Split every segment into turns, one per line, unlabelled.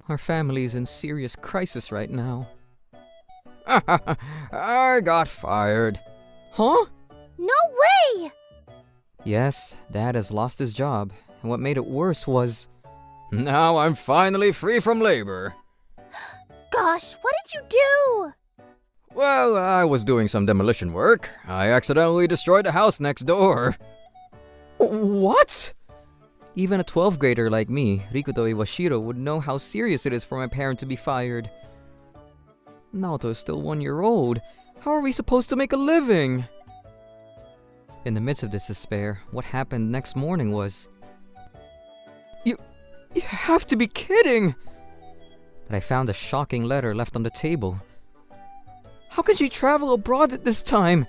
Our family's in serious crisis right now. I got fired. Huh?
No way!
Yes, Dad has lost his job, and what made it worse was... Now I'm finally free from labor.
Gosh, what did you do?
Well, I was doing some demolition work. I accidentally destroyed the house next door. What? Even a 12th grader like me, Rikuto Iwashiro, would know how serious it is for my parent to be fired. Naoto is still 1 year old. How are we supposed to make a living? In the midst of this despair, what happened next morning was... You have to be kidding! That I found a shocking letter left on the table. How can she travel abroad at this time?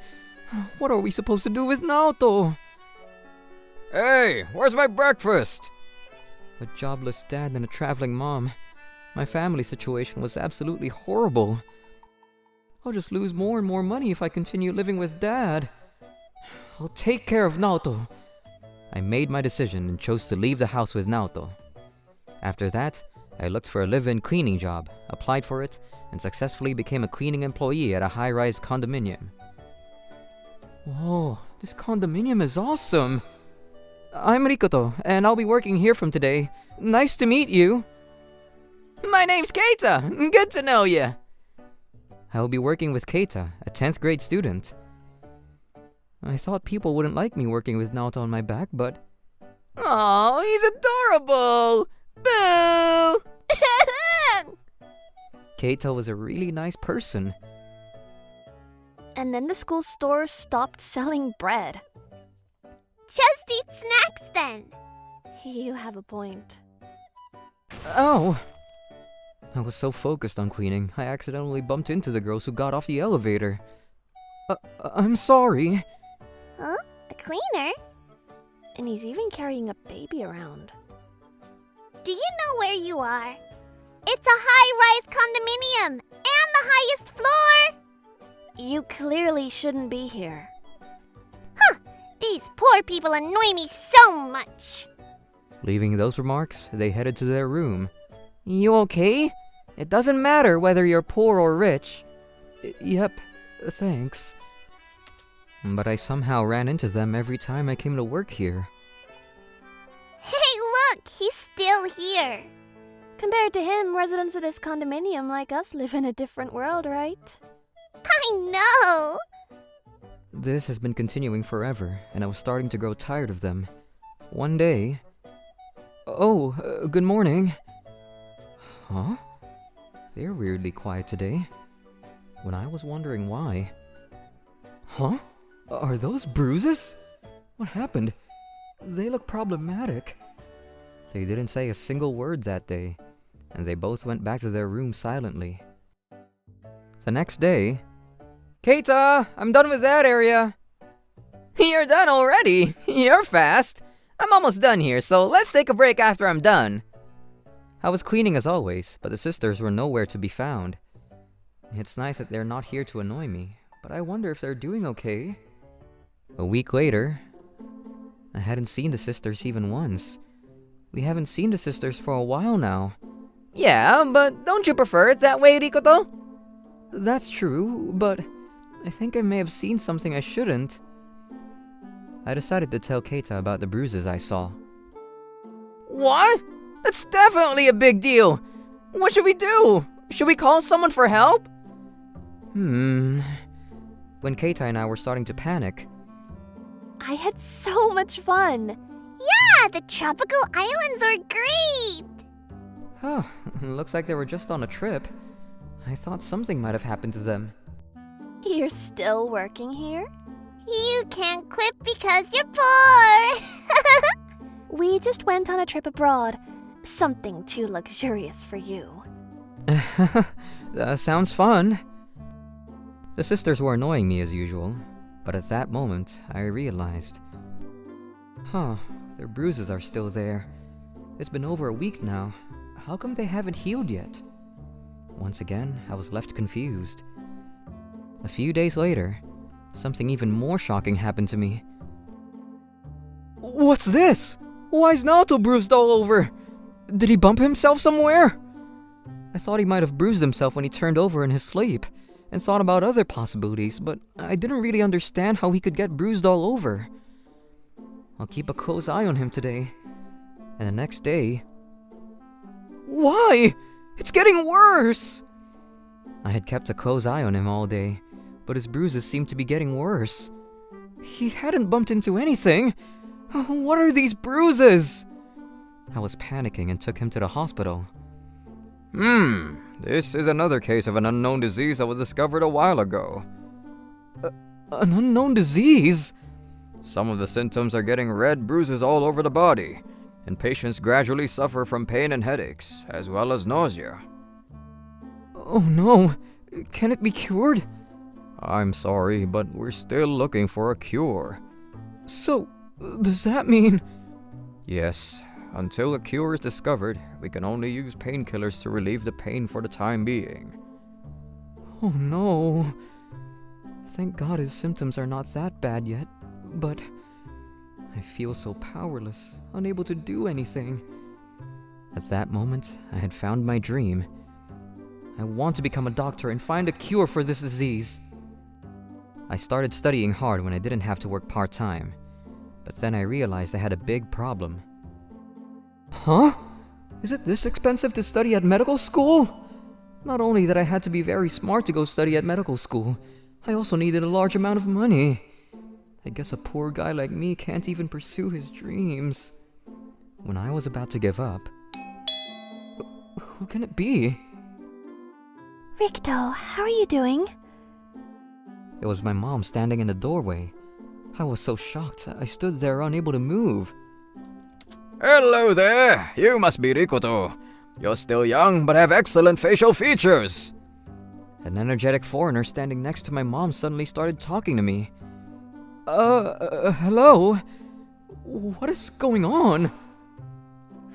What are we supposed to do with Naoto? Hey, where's my breakfast? A jobless dad and a traveling mom. My family situation was absolutely horrible. I'll just lose more and more money if I continue living with Dad. I'll take care of Naoto. I made my decision and chose to leave the house with Naoto. After that, I looked for a live-in cleaning job, applied for it, and successfully became a cleaning employee at a high-rise condominium. Whoa, this condominium is awesome! I'm Rikoto, and I'll be working here from today. Nice to meet you! My name's Keita! Good to know you! I'll be working with Keita, a 10th grade student. I thought people wouldn't like me working with Naoto on my back, but... Aw, he's adorable! Boo! Keita was a really nice person.
And then the school store stopped selling bread.
Just eat snacks then.
You have a point.
Oh! I was so focused on cleaning, I accidentally bumped into the girls who got off the elevator. I'm sorry.
Huh? A cleaner?
And he's even carrying a baby around.
Do you know where you are? It's a high-rise condominium and the highest floor.
You clearly shouldn't be here.
Huh! These poor people annoy me so much.
Leaving those remarks, they headed to their room. You okay? It doesn't matter whether you're poor or rich. Yep, thanks. But I somehow ran into them every time I came to work here.
Hey, look! He's still here.
Compared to him, residents of this condominium like us live in a different world, right?
I know!
This has been continuing forever, and I was starting to grow tired of them. One day... Oh, good morning. Huh? They're weirdly quiet today. When I was wondering why... Huh? Are those bruises? What happened? They look problematic. They didn't say a single word that day, and they both went back to their room silently. The next day... Keita, I'm done with that area. You're done already? You're fast. I'm almost done here, so let's take a break after I'm done. I was cleaning as always, but the sisters were nowhere to be found. It's nice that they're not here to annoy me, but I wonder if they're doing okay. A week later, I hadn't seen the sisters even once. We haven't seen the sisters for a while now. Yeah, but don't you prefer it that way, Rikoto? That's true, but I think I may have seen something I shouldn't. I decided to tell Keita about the bruises I saw. What? That's definitely a big deal! What should we do? Should we call someone for help? When Keita and I were starting to panic...
I had so much fun!
Yeah, the tropical islands are great!
Oh, looks like they were just on a trip. I thought something might have happened to them.
You're still working here?
You can't quit because you're poor!
We just went on a trip abroad. Something too luxurious for you.
Sounds fun. The sisters were annoying me as usual, but at that moment, I realized... their bruises are still there. It's been over a week now. How come they haven't healed yet? Once again, I was left confused. A few days later, something even more shocking happened to me. What's this? Why is Naoto bruised all over? Did he bump himself somewhere? I thought he might have bruised himself when he turned over in his sleep, and thought about other possibilities, but I didn't really understand how he could get bruised all over. I'll keep a close eye on him today. And the next day... Why? It's getting worse! I had kept a close eye on him all day, but his bruises seemed to be getting worse. He hadn't bumped into anything. What are these bruises? I was panicking and took him to the hospital. This is another case of an unknown disease that was discovered a while ago. An unknown disease? Some of the symptoms are getting red bruises all over the body, and patients gradually suffer from pain and headaches, as well as nausea. Oh no, can it be cured? I'm sorry, but we're still looking for a cure. So, does that mean... Yes, until a cure is discovered, we can only use painkillers to relieve the pain for the time being. Oh no. Thank God his symptoms are not that bad yet, but I feel so powerless, unable to do anything. At that moment, I had found my dream. I want to become a doctor and find a cure for this disease. I started studying hard when I didn't have to work part-time, but then I realized I had a big problem. Huh? Is it this expensive to study at medical school? Not only that I had to be very smart to go study at medical school, I also needed a large amount of money. I guess a poor guy like me can't even pursue his dreams. When I was about to give up... Who can it be?
Ricto, how are you doing?
It was my mom standing in the doorway. I was so shocked, I stood there unable to move.
Hello there! You must be Rikoto. You're still young, but have excellent facial features.
An energetic foreigner standing next to my mom suddenly started talking to me. Hello? What is going on?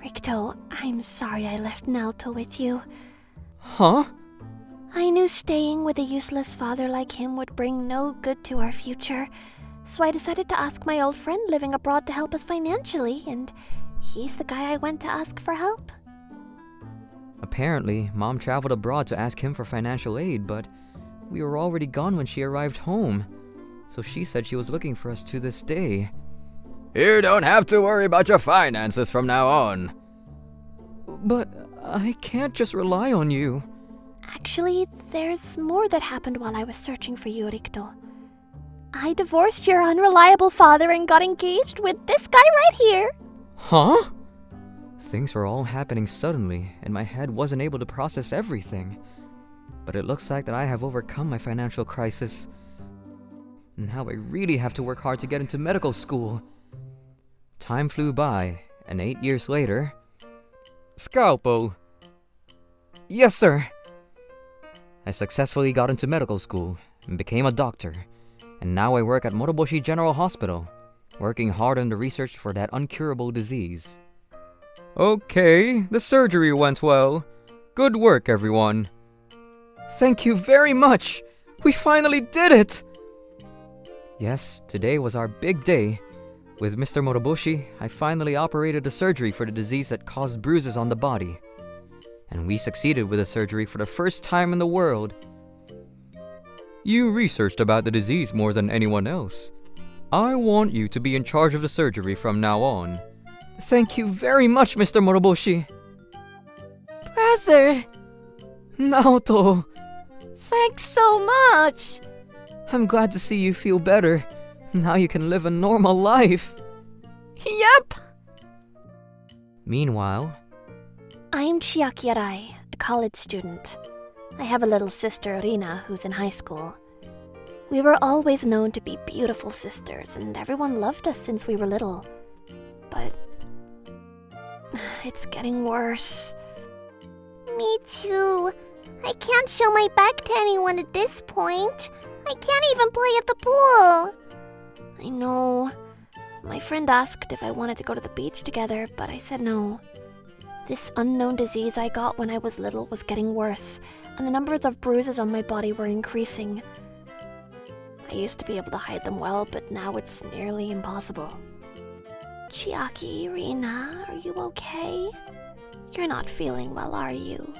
Ricto, I'm sorry I left Naoto with you.
Huh?
I knew staying with a useless father like him would bring no good to our future, so I decided to ask my old friend living abroad to help us financially, and he's the guy I went to ask for help.
Apparently, Mom traveled abroad to ask him for financial aid, but we were already gone when she arrived home, so she said she was looking for us to this day.
You don't have to worry about your finances from now on.
But I can't just rely on you.
Actually, there's more that happened while I was searching for you, Ricto. I divorced your unreliable father and got engaged with this guy right here.
Huh? Things were all happening suddenly, and my head wasn't able to process everything. But it looks like that I have overcome my financial crisis. Now I really have to work hard to get into medical school. Time flew by, and 8 years later... Scalpel! Yes, sir! I successfully got into medical school and became a doctor, and now I work at Moroboshi General Hospital, working hard on the research for that uncurable disease. Okay, the surgery went well. Good work, everyone. Thank you very much! We finally did it! Yes, today was our big day. With Mr. Moroboshi, I finally operated a surgery for the disease that caused bruises on the body. And we succeeded with the surgery for the first time in the world. You researched about the disease more than anyone else. I want you to be in charge of the surgery from now on. Thank you very much, Mr. Moroboshi.
Brother!
Naoto!
Thanks so much!
I'm glad to see you feel better. Now you can live a normal life.
Yep!
Meanwhile...
I'm Chiaki Arai, a college student. I have a little sister, Rina, who's in high school. We were always known to be beautiful sisters, and everyone loved us since we were little. But... it's getting worse.
Me too. I can't show my back to anyone at this point. I can't even play at the pool.
I know. My friend asked if I wanted to go to the beach together, but I said no. This unknown disease I got when I was little was getting worse, and the numbers of bruises on my body were increasing. I used to be able to hide them well, but now it's nearly impossible. Chiaki, Rina, are you okay? You're not feeling well, are you?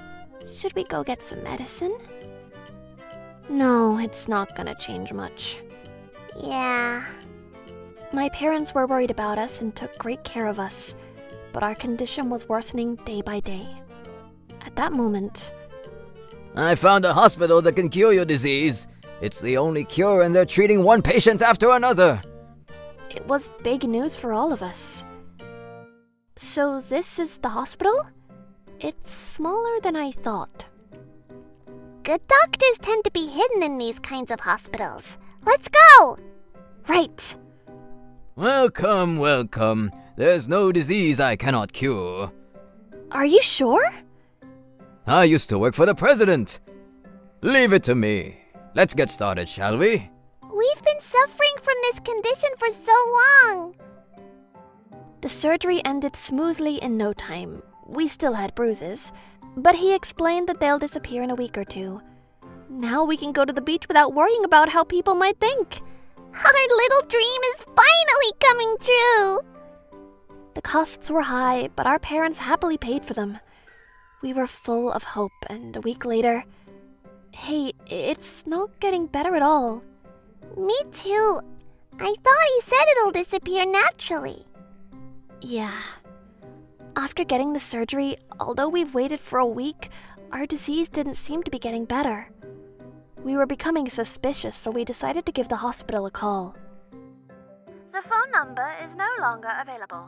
Should we go get some medicine? No, it's not gonna change much.
Yeah.
My parents were worried about us and took great care of us, but our condition was worsening day by day. At that moment,
I found a hospital that can cure your disease. It's the only cure, and they're treating one patient after another.
it was big news for all of us. So this is the hospital? It's smaller than I thought.
Good doctors tend to be hidden in these kinds of hospitals. Let's go!
Right.
Welcome, welcome. There's no disease I cannot cure.
Are you sure?
I used to work for the president. Leave it to me. Let's get started, shall we?
We've been suffering from this condition for so long.
The surgery ended smoothly in no time. We still had bruises, but he explained that they'll disappear in a week or two. Now we can go to the beach without worrying about how people might think.
Our little dream is finally coming true.
The costs were high, but our parents happily paid for them. We were full of hope, and a week later... Hey, it's not getting better at all.
Me too. I thought he said it'll disappear naturally.
Yeah. After getting the surgery, although we've waited for a week, our disease didn't seem to be getting better. We were becoming suspicious, so we decided to give the hospital a call. The phone number is no longer available.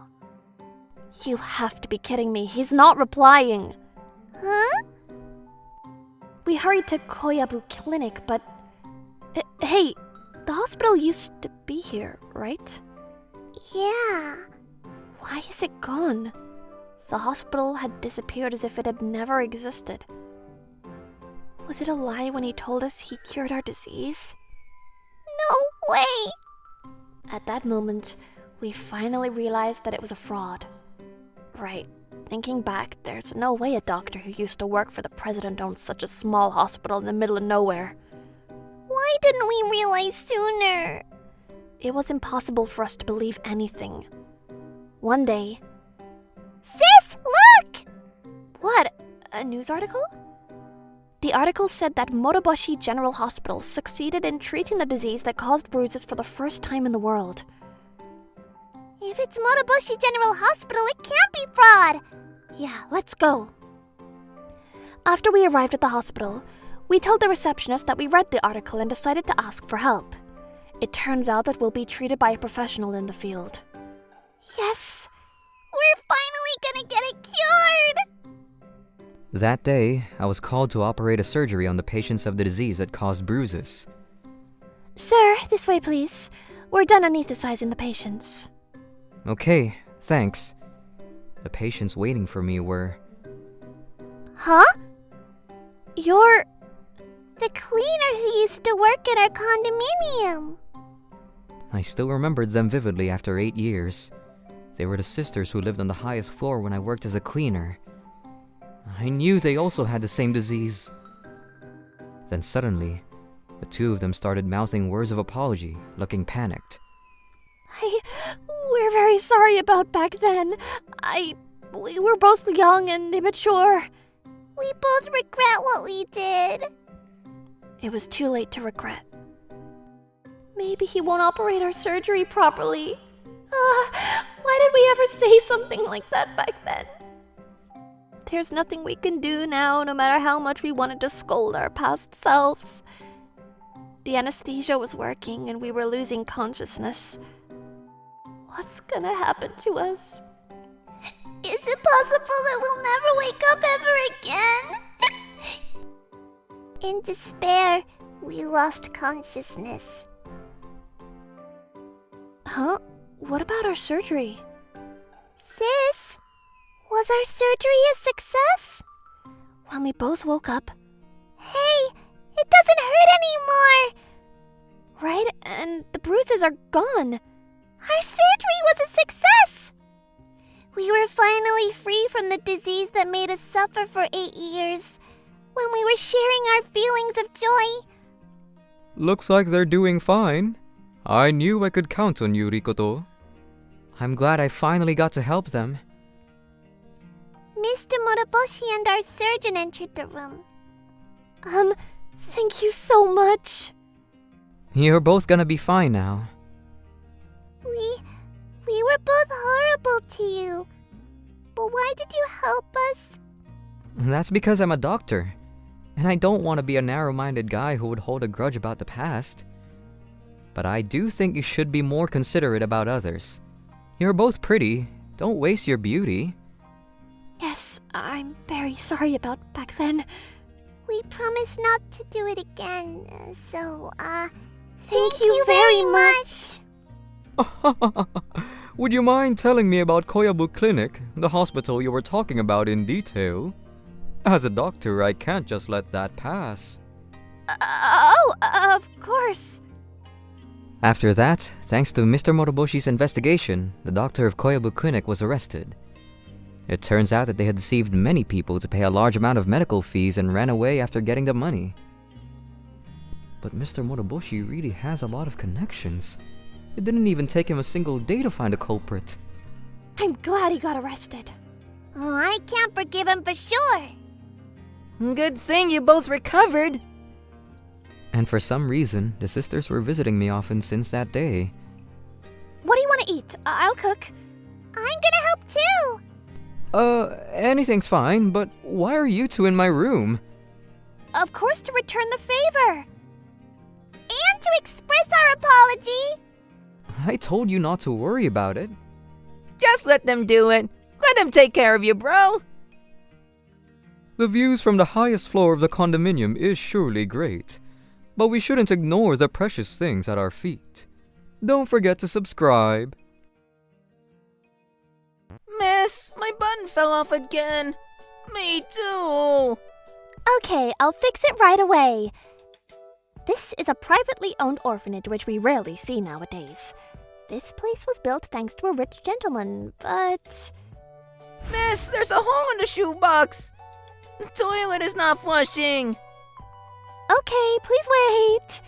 You have to be kidding me. He's not replying.
Huh?
We hurried to Koyabu Clinic, but... Hey, the hospital used to be here, right?
Yeah.
Why is it gone? The hospital had disappeared as if it had never existed. Was it a lie when he told us he cured our disease?
No way.
At that moment, we finally realized that it was a fraud. Right. Thinking back, there's no way a doctor who used to work for the president owns such a small hospital in the middle of nowhere.
Why didn't we realize sooner?
It was impossible for us to believe anything. One day...
Sis, look!
What? A news article? The article said that Moroboshi General Hospital succeeded in treating the disease that caused bruises for the first time in the world.
If it's Moroboshi General Hospital, it can't be fraud.
Yeah, let's go. After we arrived at the hospital, we told the receptionist that we read the article and decided to ask for help. It turns out that we'll be treated by a professional in the field.
Yes! We're finally gonna get it cured!
That day, I was called to operate a surgery on the patients of the disease that caused bruises.
Sir, this way please. We're done anesthetizing the patients.
Okay, thanks. The patients waiting for me were...
Huh? You're...
The cleaner who used to work at our condominium.
I still remembered them vividly after 8 years. They were the sisters who lived on the highest floor when I worked as a cleaner. I knew they also had the same disease. Then suddenly, the two of them started mouthing words of apology, looking panicked.
We're very sorry about back then. We were both young and immature.
We both regret what we did.
It was too late to regret. Maybe he won't operate our surgery properly. Why did we ever say something like that back then? There's nothing we can do now, no matter how much we wanted to scold our past selves. The anesthesia was working and we were losing consciousness. What's gonna happen to us?
Is it possible that we'll never wake up ever again? In despair, we lost consciousness.
Huh? What about our surgery?
Sis, was our surgery a success?
When we both woke up,
Hey, it doesn't hurt anymore.
right? And the bruises are gone.
Our surgery was a success. We were finally free from the disease that made us suffer for 8 years. When we were sharing our feelings of joy.
Looks like they're doing fine. I knew I could count on you, Rikoto. I'm glad I finally got to help them.
Miss Mr. Moroboshi and our surgeon entered the room.
Thank you so much.
You're both gonna be fine now.
We were both horrible to you. But why did you help us?
That's because I'm a doctor. And I don't want to be a narrow-minded guy who would hold a grudge about the past. But I do think you should be more considerate about others. You're both pretty. Don't waste your beauty.
Yes, I'm very sorry about back then.
We promise not to do it again.
Thank you very much.
Would you mind telling me about Koyabu Clinic, the hospital you were talking about, in detail? As a doctor, I can't just let that pass.
Of course.
After that, thanks to Mr. Moroboshi's investigation, the doctor of Koyabu Clinic was arrested. It turns out that they had deceived many people to pay a large amount of medical fees and ran away after getting the money. But Mr. Moroboshi really has a lot of connections. It didn't even take him a single day to find a culprit.
I'm glad he got arrested.
Oh, I can't forgive him for sure.
Good thing you both recovered.
And for some reason, the sisters were visiting me often since that day.
What do you want to eat? I'll cook.
I'm gonna help too.
Anything's fine, but why are you two in my room?
Of course, to return the favor.
And to express our apology.
I told you not to worry about it.
Just let them do it. Let them take care of you, bro.
The views from the highest floor of the condominium is surely great, but we shouldn't ignore the precious things at our feet. Don't forget to subscribe.
Miss, my button fell off again. Me too.
Okay, I'll fix it right away. This is a privately owned orphanage which we rarely see nowadays. This place was built thanks to a rich gentleman, but...
Miss, there's a hole in the shoebox. The toilet is not flushing.
Okay, please wait.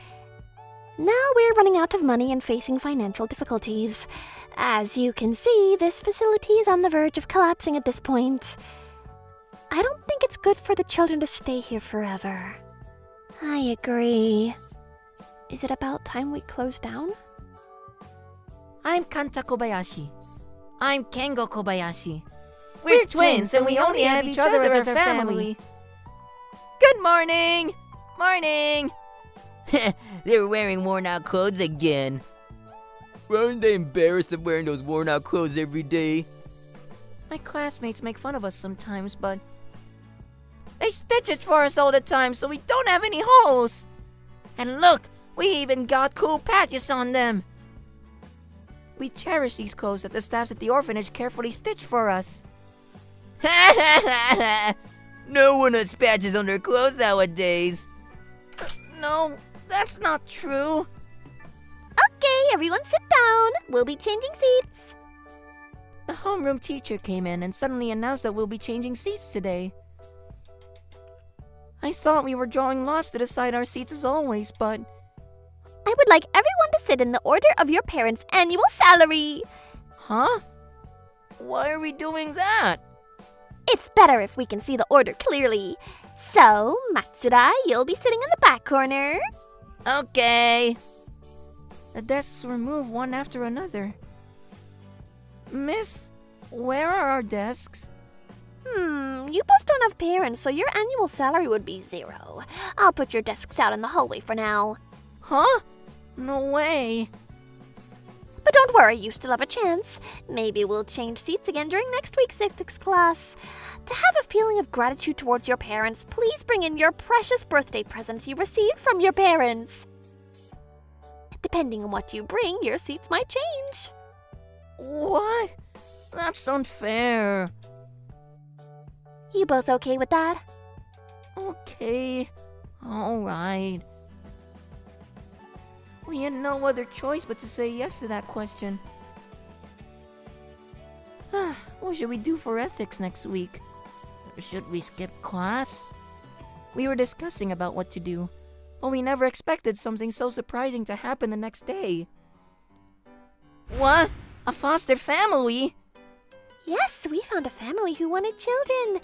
Now we're running out of money and facing financial difficulties. As you can see, this facility is on the verge of collapsing at this point. I don't think it's good for the children to stay here forever. I agree. Is it about time we close down?
I'm Kanta Kobayashi. I'm Kengo Kobayashi. We're twins and we only have each other as our family. Good morning! Morning!
They're wearing worn-out clothes again. Aren't they embarrassed of wearing those worn-out clothes every day?
My classmates make fun of us sometimes, but they stitch it for us all the time so we don't have any holes. And look, we even got cool patches on them. We cherish these clothes that the staffs at the orphanage carefully stitched for us.
No one has patches on their clothes nowadays.
No, that's not true.
Okay, everyone sit down. We'll be changing seats.
The homeroom teacher came in and suddenly announced that we'll be changing seats today. I thought we were drawing lots to decide our seats as always, but...
I would like everyone to sit in the order of your parents' annual salary.
Huh? Why are we doing that?
It's better if we can see the order clearly. So, Matsuda, you'll be sitting in the back corner.
Okay. The desks were moved one after another. Miss, where are our desks?
You both don't have parents, so your annual salary would be 0. I'll put your desks out in the hallway for now.
Huh? No way.
But don't worry, you still have a chance. Maybe we'll change seats again during next week's ethics class. To have a feeling of gratitude towards your parents, please bring in your precious birthday presents you received from your parents. Depending on what you bring, your seats might change.
What? That's unfair.
You both okay with that?
Okay. Alright. We had no other choice but to say yes to that question. What should we do for ethics next week? Should we skip class? We were discussing about what to do, but we never expected something so surprising to happen the next day. What? A foster family?
Yes, we found a family who wanted children.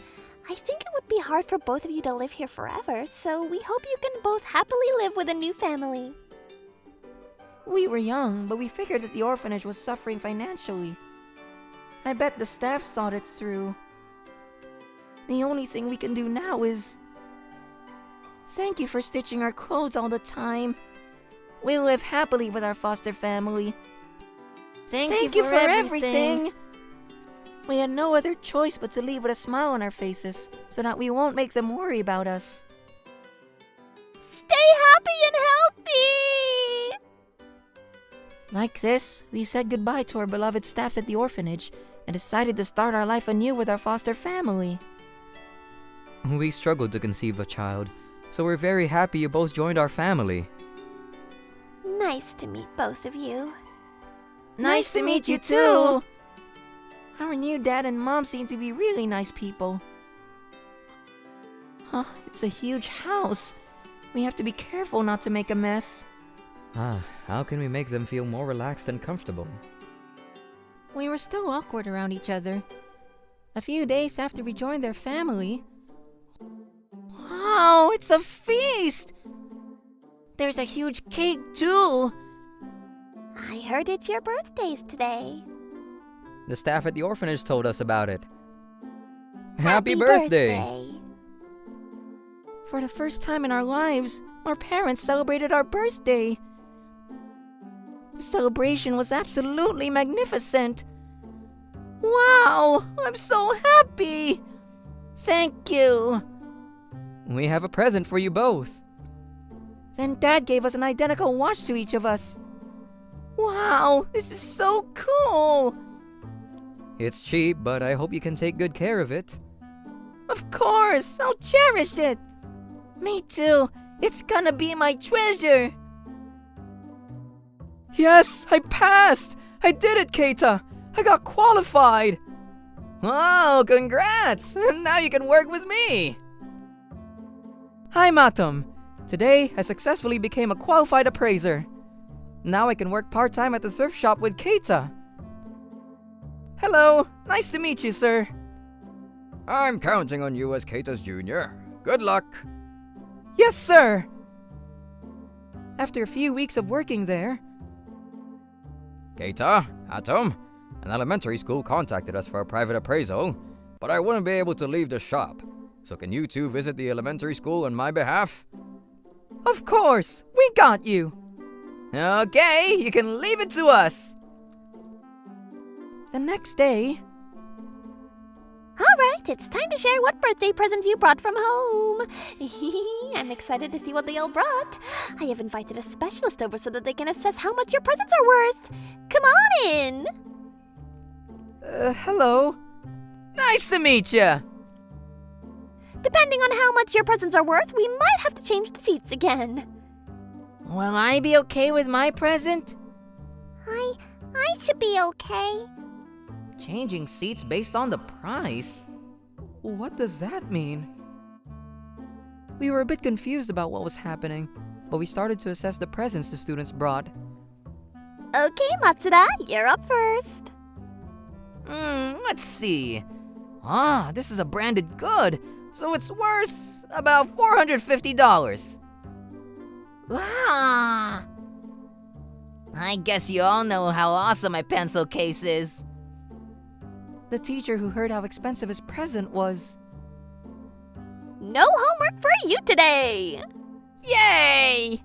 I think it would be hard for both of you to live here forever, so we hope you can both happily live with a new family.
We were young, but we figured that the orphanage was suffering financially. I bet the staff thought it through. The only thing we can do now is... Thank you for stitching our clothes all the time. We'll live happily with our foster family. Thank you for everything. We had no other choice but to leave with a smile on our faces, so that we won't make them worry about us.
Stay happy and healthy!
Like this, we said goodbye to our beloved staffs at the orphanage and decided to start our life anew with our foster family.
We struggled to conceive a child, so we're very happy you both joined our family.
Nice to meet both of you.
Nice to meet you too! Our new dad and mom seem to be really nice people. Huh, it's a huge house. We have to be careful not to make a mess.
How can we make them feel more relaxed and comfortable?
We were still awkward around each other. A few days after we joined their family... Wow, it's a feast! There's a huge cake too!
I heard it's your birthdays today.
The staff at the orphanage told us about it. Happy birthday!
For the first time in our lives, our parents celebrated our birthday. The celebration was absolutely magnificent. Wow, I'm so happy! Thank you!
We have a present for you both.
Then Dad gave us an identical watch to each of us. Wow, this is so cool!
It's cheap, but I hope you can take good care of it.
Of course, I'll cherish it! Me too, it's gonna be my treasure!
Yes, I passed! I did it, Keita! I got qualified! Oh, congrats! Now you can work with me! Hi, Matum. Today, I successfully became a qualified appraiser. Now I can work part-time at the thrift shop with Keita. Hello, nice to meet you, sir.
I'm counting on you as Keita's junior. Good luck.
Yes, sir! After a few weeks of working there...
Keita, Atom, an elementary school contacted us for a private appraisal, but I wouldn't be able to leave the shop. So can you two visit the elementary school on my behalf?
Of course! We got you! Okay, you can leave it to us!
The next day...
Alright, it's time to share what birthday present you brought from home. I'm excited to see what they all brought. I have invited a specialist over so that they can assess how much your presents are worth. Come on in!
Hello. Nice to meet ya!
Depending on how much your presents are worth, we might have to change the seats again.
Will I be okay with my present?
I should be okay.
Changing seats based on the price? What does that mean? We were a bit confused about what was happening, but we started to assess the presents the students brought.
Okay, Matsuda, you're up first.
Let's see. This is a branded good, so it's worth about $450.
Ah! I guess you all know how awesome my pencil case is.
The teacher who heard how expensive his present was...
No homework for you today!
Yay!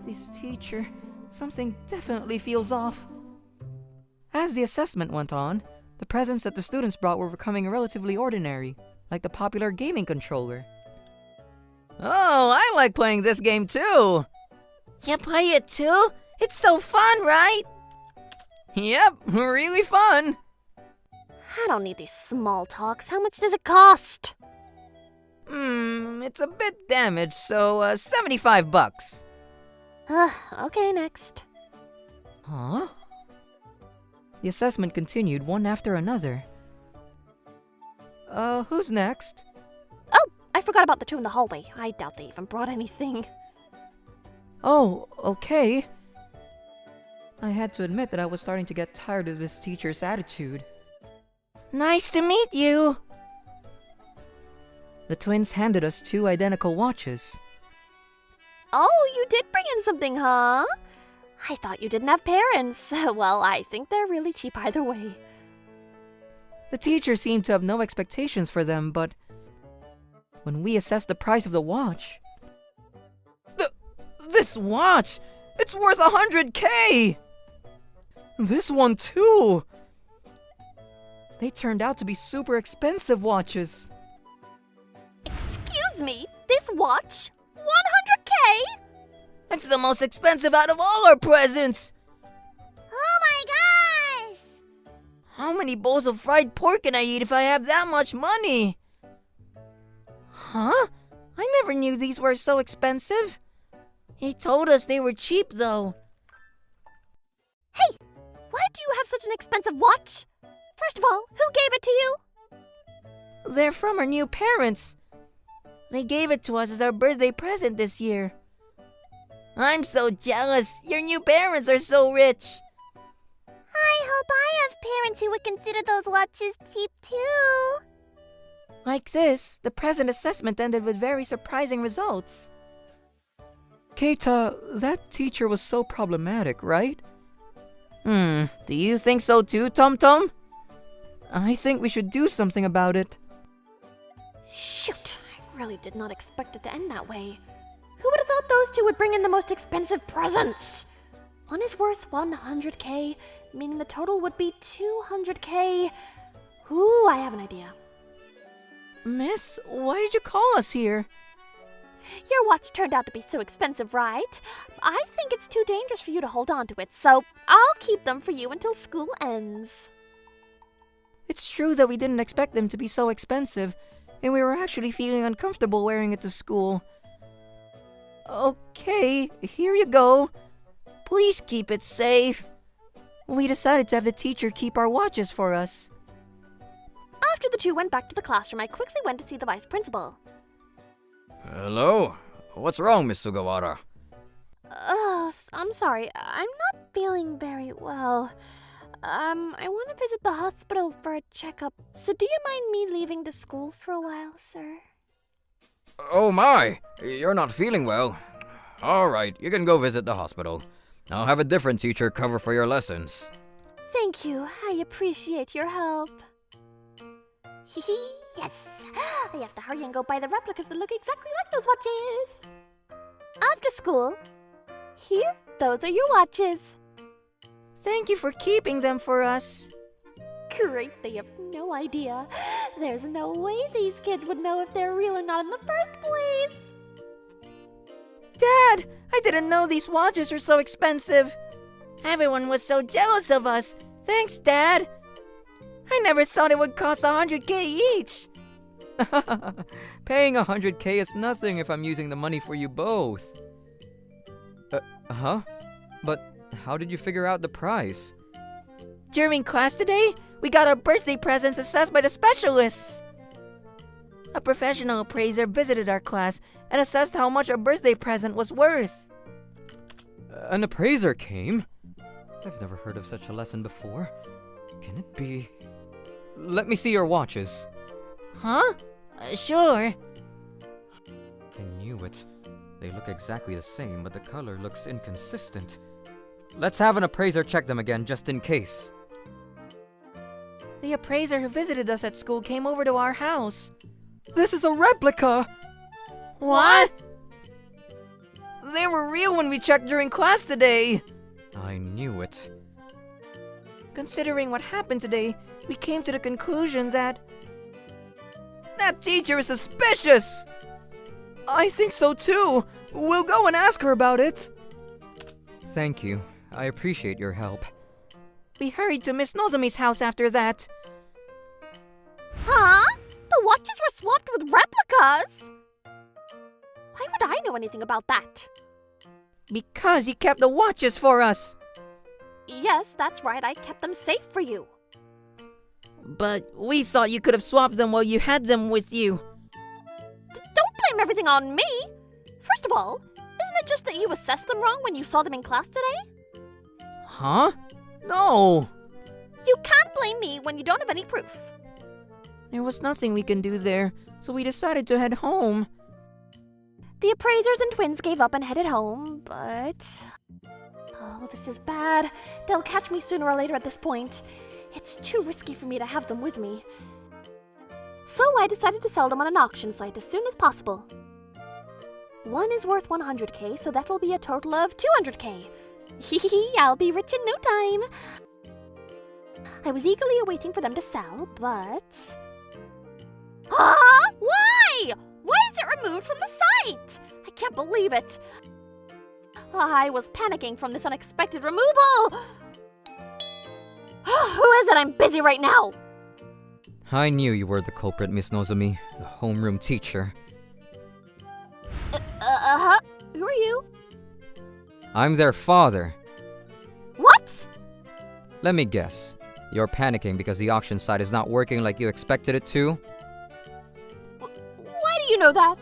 This teacher... Something definitely feels off. As the assessment went on, the presents that the students brought were becoming relatively ordinary, like the popular gaming controller.
Oh, I like playing this game too!
You play it too? It's so fun, right?
Yep, really fun!
I don't need these small talks. How much does it cost?
It's a bit damaged, so $75.
Okay, next.
Huh? The assessment continued one after another. Who's next?
Oh, I forgot about the two in the hallway. I doubt they even brought anything.
Oh, okay. I had to admit that I was starting to get tired of this teacher's attitude. Nice to meet you.
The twins handed us 2 identical watches.
Oh, you did bring in something, huh? I thought you didn't have parents. Well, I think they're really cheap either way.
The teacher seemed to have no expectations for them, but when we assessed the price of the watch...
This watch! It's worth 100K!
This one too! They turned out to be super expensive watches.
Excuse me, this watch? 100K?
It's the most expensive out of all our presents!
Oh my gosh!
How many bowls of fried pork can I eat if I have that much money? Huh? I never knew these were so expensive. He told us they were cheap, though.
Hey, why do you have such an expensive watch? First of all, who gave it to you?
They're from our new parents. They gave it to us as our birthday present this year. I'm so jealous. Your new parents are so rich.
I hope I have parents who would consider those watches cheap too.
Like this, the present assessment ended with very surprising results.
Keita, that teacher was so problematic, right?
Do you think so too, Tom Tom?
I think we should do something about it.
Shoot, I really did not expect it to end that way. Who would have thought those two would bring in the most expensive presents? One is worth 100K, meaning the total would be 200K. Ooh, I have an idea.
Miss, why did you call us here?
Your watch turned out to be so expensive, right? I think it's too dangerous for you to hold on to it, so I'll keep them for you until school ends.
It's true that we didn't expect them to be so expensive, and we were actually feeling uncomfortable wearing it to school. Okay, here you go. Please keep it safe. We decided to have the teacher keep our watches for us.
After the two went back to the classroom, I quickly went to see the vice principal.
Hello? What's wrong, Miss Sugawara?
I'm sorry. I'm not feeling very well. I want to visit the hospital for a checkup. So do you mind me leaving the school for a while, sir?
Oh my! You're not feeling well. Alright, you can go visit the hospital. I'll have a different teacher cover for your lessons.
Thank you. I appreciate your help.
Hehe, yes.
I have to hurry and go buy the replicas that look exactly like those watches. After school, here, those are your watches.
Thank you for keeping them for us.
Great, they have no idea. There's no way these kids would know if they're real or not in the first place.
Dad, I didn't know these watches were so expensive. Everyone was so jealous of us. Thanks, Dad. I never thought it would cost 100K each.
Paying 100K is nothing if I'm using the money for you both. But how did you figure out the price?
During class today, we got our birthday presents assessed by the specialists. A professional appraiser visited our class and assessed how much our birthday present was worth.
An appraiser came? I've never heard of such a lesson before. Can it be... Let me see your watches.
Huh? Sure.
I knew it. They look exactly the same, but the color looks inconsistent. Let's have an appraiser check them again, just in case.
The appraiser who visited us at school came over to our house.
This is a replica!
What? They were real when we checked during class today.
I knew it.
Considering what happened today, we came to the conclusion that teacher is suspicious!
I think so too! We'll go and ask her about it! Thank you. I appreciate your help.
We hurried to Miss Nozomi's house after that.
Huh? The watches were swapped with replicas? Why would I know anything about that?
Because he kept the watches for us!
Yes, that's right. I kept them safe for you.
But we thought you could have swapped them while you had them with you.
Don't blame everything on me! First of all, isn't it just that you assessed them wrong when you saw them in class today?
Huh? No!
You can't blame me when you don't have any proof.
There was nothing we can do there, so we decided to head home.
The appraisers and twins gave up and headed home, but... Oh, this is bad. They'll catch me sooner or later at this point. It's too risky for me to have them with me. So I decided to sell them on an auction site as soon as possible. One is worth 100k, so that'll be a total of 200k. Hehe, I'll be rich in no time. I was eagerly awaiting for them to sell, but... Huh? Why? Why is it removed from the site? I can't believe it. I was panicking from this unexpected removal. Who is it? I'm busy right now.
I knew you were the culprit, Miss Nozomi, the homeroom teacher.
Who are you?
I'm their father.
What?
Let me guess. You're panicking because the auction site is not working like you expected it to?
Why do you know that?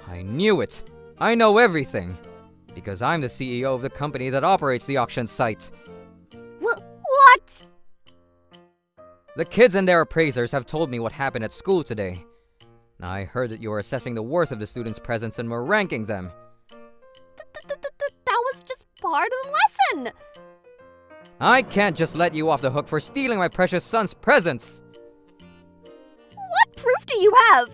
I knew it. I know everything. Because I'm the CEO of the company that operates the auction site.
What?
The kids and their appraisers have told me what happened at school today. I heard that you were assessing the worth of the students' presents and were ranking them.
That was just part of the lesson.
I can't just let you off the hook for stealing my precious son's presents.
What proof do you have?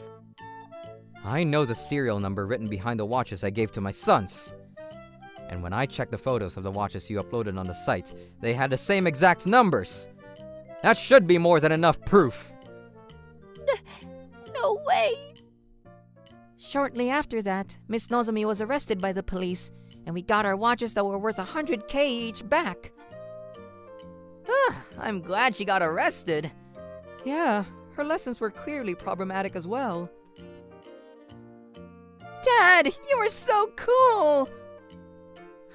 I know the serial number written behind the watches I gave to my sons. And when I checked the photos of the watches you uploaded on the site, they had the same exact numbers. That should be more than enough proof.
No way.
Shortly after that, Miss Nozomi was arrested by the police, and we got our watches that were worth 100k each back.
I'm glad she got arrested.
Yeah, her lessons were clearly problematic as well.
Dad, you were so cool!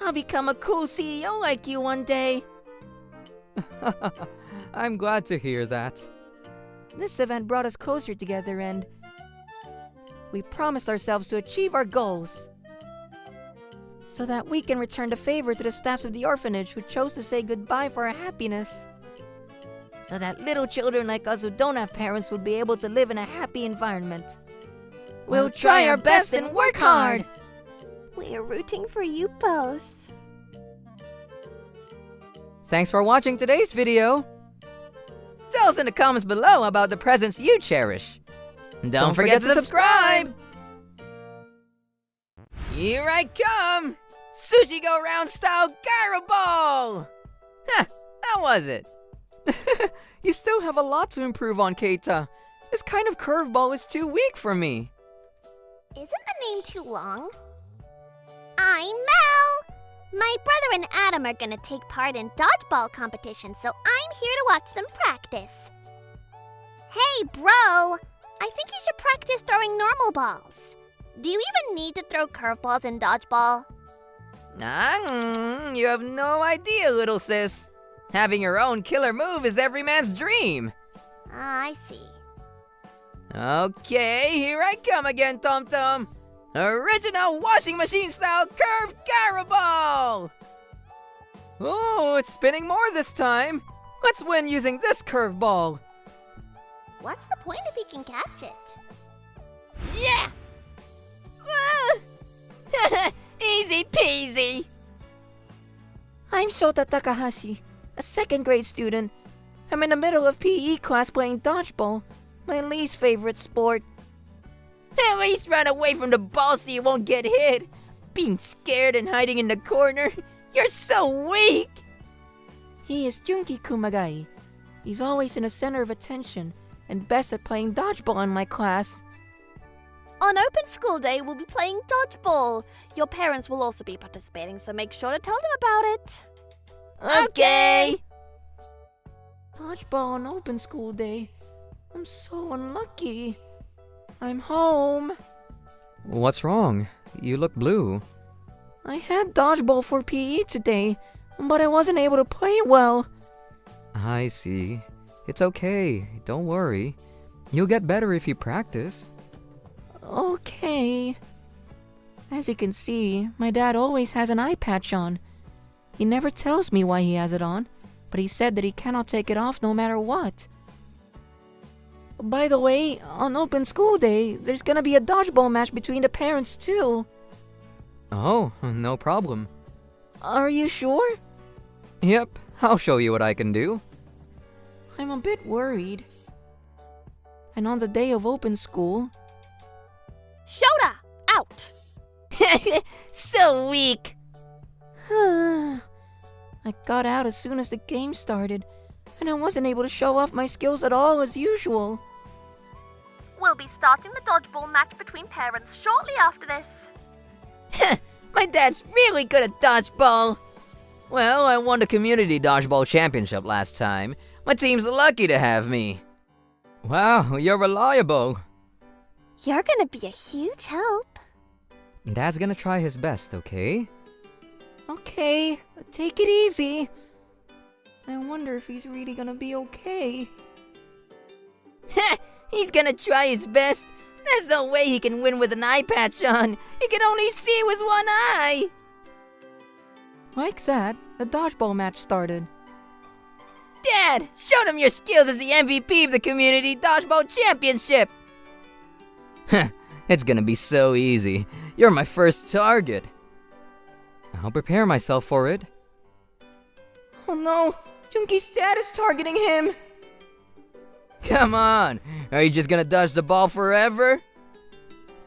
I'll become a cool CEO like you one day.
I'm glad to hear that.
This event brought us closer together and we promised ourselves to achieve our goals so that we can return the favor to the staffs of the orphanage who chose to say goodbye for our happiness. So that little children like us who don't have parents would be able to live in a happy environment. We'll try our best and work hard!
We're rooting for you both.
Thanks for watching today's video.
Tell us in the comments below about the presents you cherish. Don't forget to subscribe! Here I come! Sushi Go Round style gyro ball! How was it?
You still have a lot to improve on, Keita. This kind of curveball is too weak for me.
Isn't the name too long? I'm Mel! My brother and Adam are gonna take part in dodgeball competition, so I'm here to watch them practice. Hey, bro! I think you should practice throwing normal balls. Do you even need to throw curveballs in dodgeball?
You have no idea, little sis. Having your own killer move is every man's dream.
I see.
Okay, here I come again, Tom Tom. Original washing machine style curved gyro ball!
Oh, it's spinning more this time. Let's win using this curveball.
What's the point if he can catch it?
Yeah! Easy peasy!
I'm Shota Takahashi, a second grade student. I'm in the middle of PE class playing dodgeball, my least favorite sport.
At least run away from the ball so you won't get hit. Being scared and hiding in the corner, you're so weak!
He is Junki Kumagai. He's always in the center of attention and best at playing dodgeball in my class.
On open school day, we'll be playing dodgeball. Your parents will also be participating, so make sure to tell them about it.
Okay!
Dodgeball on open school day. I'm so unlucky. I'm home.
What's wrong? You look blue.
I had dodgeball for PE today, but I wasn't able to play well.
I see. It's okay. Don't worry. You'll get better if you practice.
Okay. As you can see, my dad always has an eye patch on. He never tells me why he has it on, but he said that he cannot take it off no matter what. By the way, on open school day, there's gonna be a dodgeball match between the parents too.
Oh, no problem.
Are you sure?
Yep, I'll show you what I can do.
I'm a bit worried. And on the day of open school...
Shota! Out!
So weak! I got out as soon as the game started, and I wasn't able to show off my skills at all as usual.
We'll be starting the dodgeball match between parents shortly after this.
My dad's really good at dodgeball. Well, I won the community dodgeball championship last time. My team's lucky to have me.
Wow, you're reliable.
You're gonna be a huge help.
Dad's gonna try his best, okay?
Okay, take it easy. I wonder if he's really gonna be okay.
He's gonna try his best. There's no way he can win with an eye patch on. He can only see with one eye.
Like that, the dodgeball match started.
Dad, show them your skills as the MVP of the community dodgeball championship.
It's gonna be so easy. You're my first target. I'll prepare myself for it.
Oh no, Junki's dad is targeting him.
Come on, are you just gonna dodge the ball forever?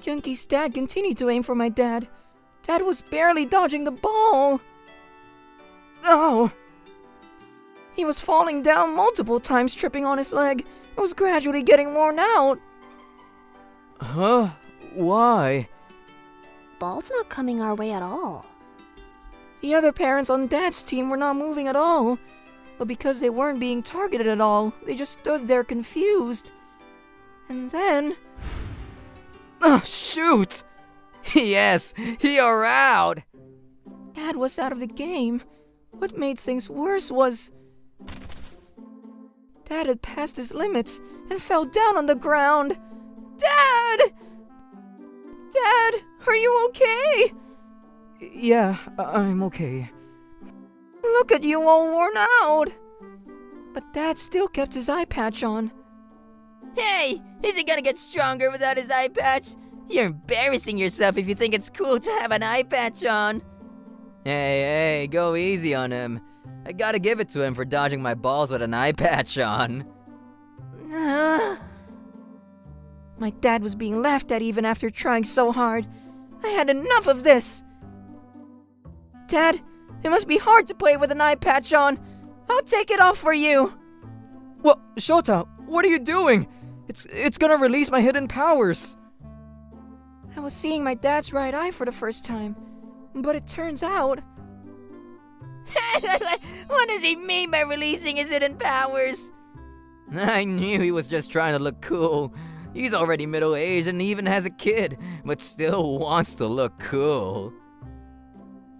Junki's dad continued to aim for my dad. Dad was barely dodging the ball. Oh! He was falling down multiple times, tripping on his leg. It was gradually getting worn out.
Huh? Why?
Ball's not coming our way at all.
The other parents on Dad's team were not moving at all. But because they weren't being targeted at all, they just stood there confused. And then...
Oh, shoot!
Yes, you're out.
Dad was out of the game. What made things worse was... Dad had passed his limits and fell down on the ground. Dad! Dad, are you okay?
Yeah, I'm okay.
Look at you all worn out. But Dad still kept his eye patch on.
Hey, is he gonna get stronger without his eye patch? You're embarrassing yourself if you think it's cool to have an eye patch on. Hey, go easy on him. I gotta give it to him for dodging my balls with an eye patch on.
My dad was being laughed at even after trying so hard. I had enough of this. Dad, it must be hard to play with an eye patch on. I'll take it off for you.
Well, Shota, what are you doing? It's gonna release my hidden powers.
I was seeing my dad's right eye for the first time, but it turns out...
What does he mean by releasing his hidden powers? I knew he was just trying to look cool. He's already middle-aged and even has a kid, but still wants to look cool.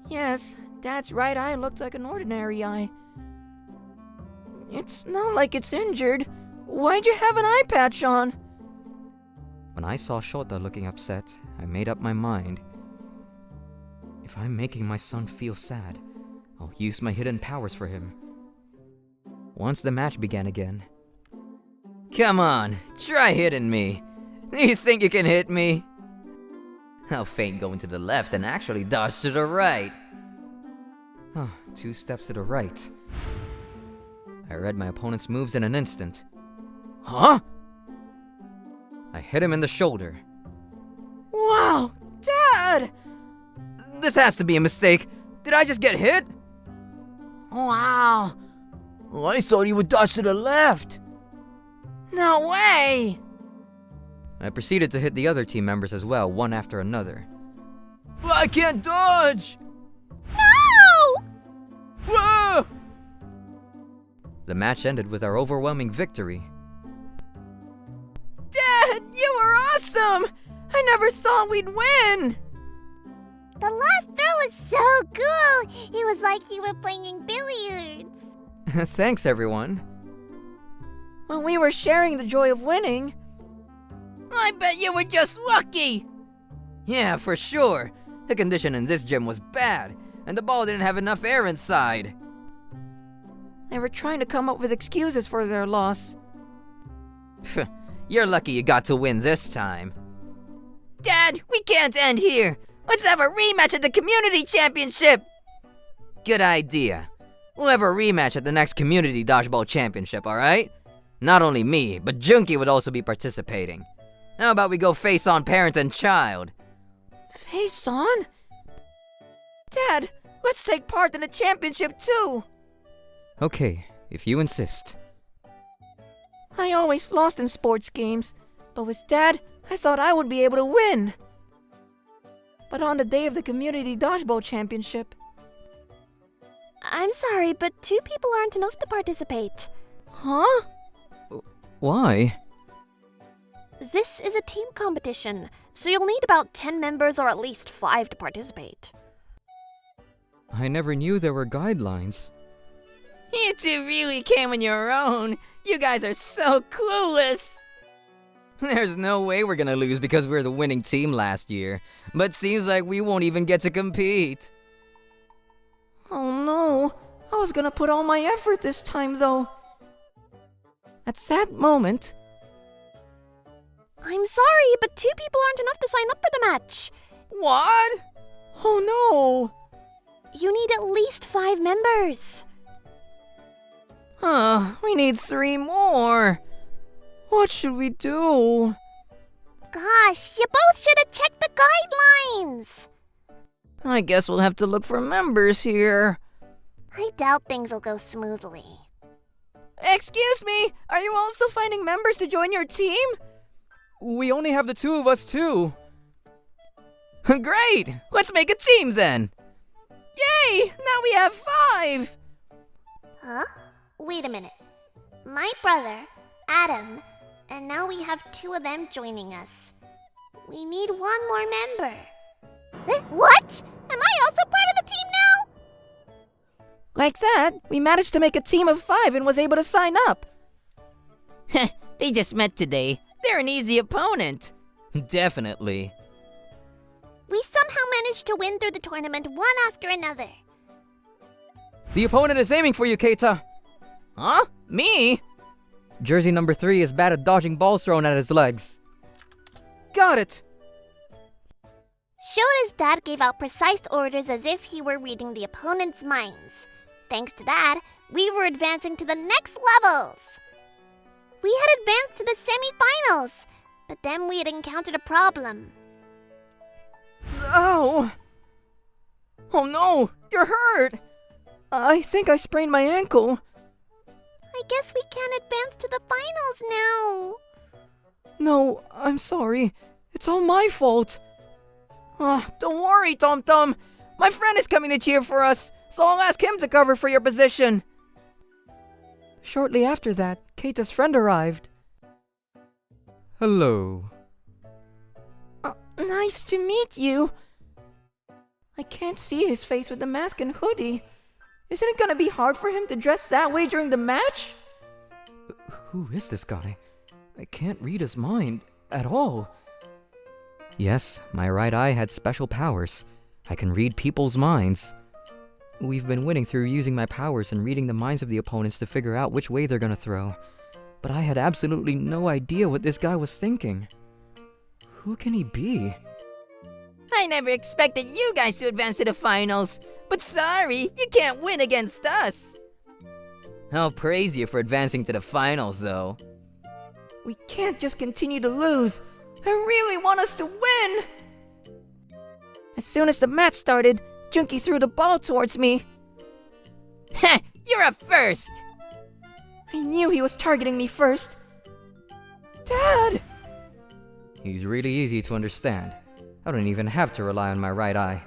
Yes, Dad's right eye looked like an ordinary eye. It's not like it's injured. Why'd you have an eye patch on?
When I saw Shota looking upset, I made up my mind. If I'm making my son feel sad, I'll use my hidden powers for him. Once the match began again...
Come on, try hitting me. You think you can hit me? I'll feint going to the left and actually dodge to the right.
Oh, 2 steps to the right. I read my opponent's moves in an instant.
Huh?
I hit him in the shoulder.
Wow, Dad!
This has to be a mistake. Did I just get hit? Wow. I thought he would dodge to the left.
No way!
I proceeded to hit the other team members as well, one after another.
I can't dodge!
No!
Whoa!
The match ended with our overwhelming victory.
Dad, you were awesome! I never thought we'd win!
The last throw was so cool! It was like you were playing billiards.
Thanks, everyone.
When we were sharing the joy of winning...
I bet you were just lucky! Yeah, for sure. The condition in this gym was bad, and the ball didn't have enough air inside.
They were trying to come up with excuses for their loss.
You're lucky you got to win this time. Dad, we can't end here. Let's have a rematch at the community championship. Good idea. We'll have a rematch at the next community dodgeball championship, alright? Not only me, but Junkie would also be participating. How about we go face on parent and child?
Face on? Dad, let's take part in the championship too.
Okay, if you insist.
I always lost in sports games, but with Dad, I thought I would be able to win. But on the day of the community dodgeball championship...
I'm sorry, but 2 people aren't enough to participate.
Huh?
Why?
This is a team competition, so you'll need about 10 members or at least 5 to participate.
I never knew there were guidelines.
You two really came on your own. You guys are so clueless. There's no way we're gonna lose because we were the winning team last year. But seems like we won't even get to compete.
Oh no, I was gonna put all my effort this time though. At that moment...
I'm sorry, but 2 people aren't enough to sign up for the match.
What?
Oh
You need at least 5 members.
We need 3 more.
What should we do?
Gosh, you both should have checked the guidelines.
I guess we'll have to look for members here.
I doubt things will go smoothly.
Excuse me, are you also finding members to join your team?
We only have the 2 of us too.
Great! Let's make a team then.
Yay! Now we have 5!
Huh? Wait a minute. My brother, Adam, and now we have 2 of them joining us. We need 1 more member. What? Am I also part of the team now?
Like that, we managed to make a team of 5 and was able to sign up.
They just met today. They're an easy opponent. Definitely.
We somehow managed to win through the tournament one after another.
The opponent is aiming for you, Keita.
Huh? Me?
Jersey number 3 is bad at dodging balls thrown at his legs.
Got it!
Shota's dad gave out precise orders as if he were reading the opponent's minds. Thanks to that, we were advancing to the next levels. We had advanced to the semifinals, but then we had encountered a problem.
Ow! Oh no, you're hurt! I think I sprained my ankle.
I guess we can't advance to the finals now.
No, I'm sorry. It's all my fault. Don't worry, Tom Tom. My friend is coming to cheer for us, so I'll ask him to cover for your position. Shortly after that, Keita's friend arrived.
Hello.
Nice to meet you. I can't see his face with the mask and hoodie. Isn't it gonna be hard for him to dress that way during the match?
Who is this guy? I can't read his mind at all. Yes, my right eye had special powers. I can read people's minds. We've been winning through using my powers and reading the minds of the opponents to figure out which way they're gonna throw. But I had absolutely no idea what this guy was thinking. Who can he be?
I never expected you guys to advance to the finals. But sorry, you can't win against us. I'll praise you for advancing to the finals, though.
We can't just continue to lose. I really want us to win! As soon as the match started, Junkie threw the ball towards me.
Heh, you're up first!
I knew he was targeting me first. Dad!
He's really easy to understand. I don't even have to rely on my right eye.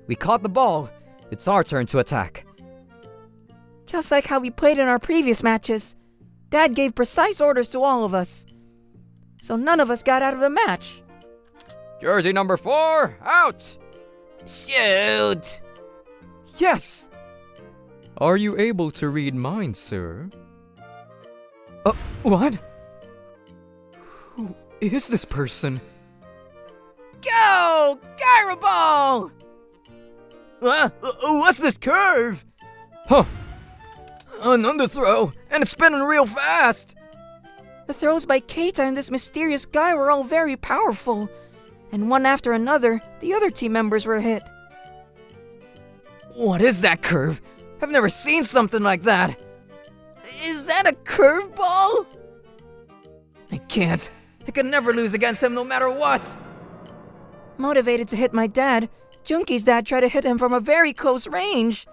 We caught the ball. It's our turn to attack.
Just like how we played in our previous matches, Dad gave precise orders to all of us. So none of us got out of the match.
Jersey number 4, out!
Shoot!
Yes! Are you able to read minds, sir? What? Who is this person?
Go! Garaball!
What's this curve? Huh. An underthrow, and it's spinning real fast.
The throws by Keita and this mysterious guy were all very powerful, and one after another, the other team members were hit.
What is that curve? I've never seen something like that. Is that a curveball? I can't. I can never lose against him no matter what.
Motivated to hit my dad, Junki's dad tried to hit him from a very close range.